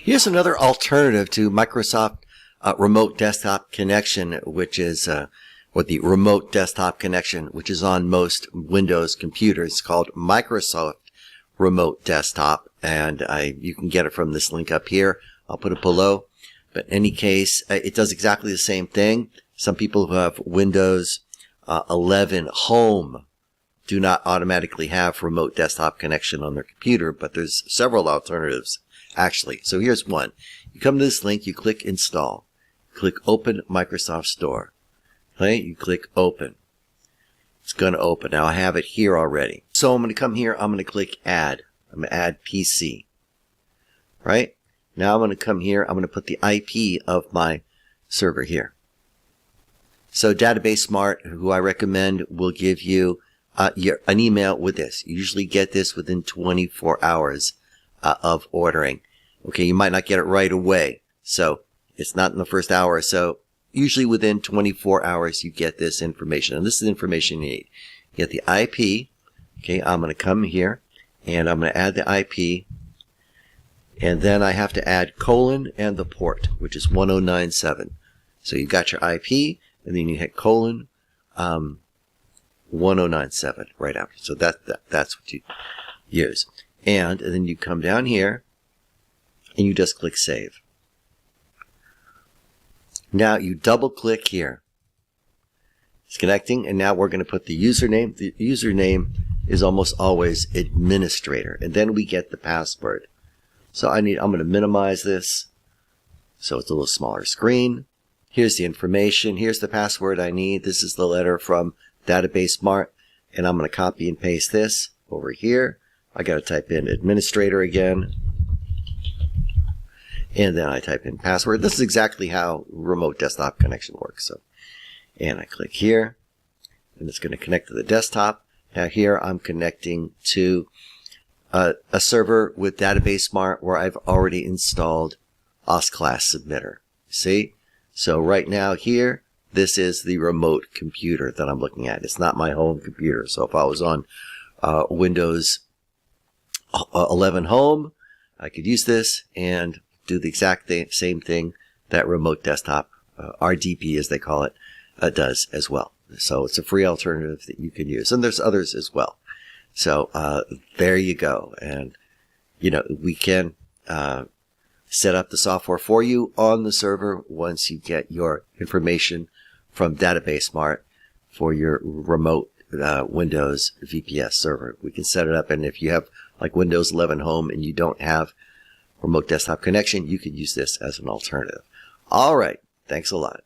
Here's another alternative to Microsoft Remote Desktop Connection, which is or the Remote Desktop Connection, which is on most Windows computers. It's called Microsoft Remote Desktop, and you can get it from this link up here. I'll put it below. But in any case, it does exactly the same thing. Some people who have Windows 11 Home do not automatically have Remote Desktop Connection on their computer, but there's several alternatives, actually. So here's one. You come to this link, you click Install. Click Open Microsoft Store. Okay, you click Open. It's going to open. Now I have it here already. So I'm going to come here, I'm going to click Add. I'm going to add PC. Right? Now I'm going to come here, I'm going to put the IP of my server here. So Database Smart, who I recommend, will give you an email with this. You usually get this within 24 hours of ordering. Okay, you might not get it right away. So it's not in the first hour or so. Usually within 24 hours you get this information. And this is the information you need. You get the IP. Okay, I'm going to come here and I'm going to add the IP. And then I have to add colon and the port, which is 1097. So you got your IP, and then you hit colon 1097 right after. So that's what you use. And then you come down here, and you just click Save. Now you double click here. It's connecting, and now we're going to put the username. The username is almost always administrator, and then we get the password. So I'm going to minimize this so it's a little smaller screen. Here's the information. Here's the password I need. This is the letter from Database Smart, and I'm going to copy and paste this over here. I got to type in administrator again, and then I type in password. This is exactly how Remote Desktop Connection works. So, and I click here, and it's going to connect to the desktop. Now here I'm connecting to a server with Database Smart where I've already installed OSClass Submitter. See? So right now here, this is the remote computer that I'm looking at. It's not my home computer. So if I was on Windows 11 Home, I could use this and do the exact same thing that Remote Desktop, RDP as they call it, does as well. So it's a free alternative that you can use. And there's others as well. So there you go. And, you know, we can set up the software for you on the server once you get your information from Database Smart for your remote Windows VPS server. We can set it up, and if you have like Windows 11 Home and you don't have Remote Desktop Connection, you can use this as an alternative. All right. Thanks a lot.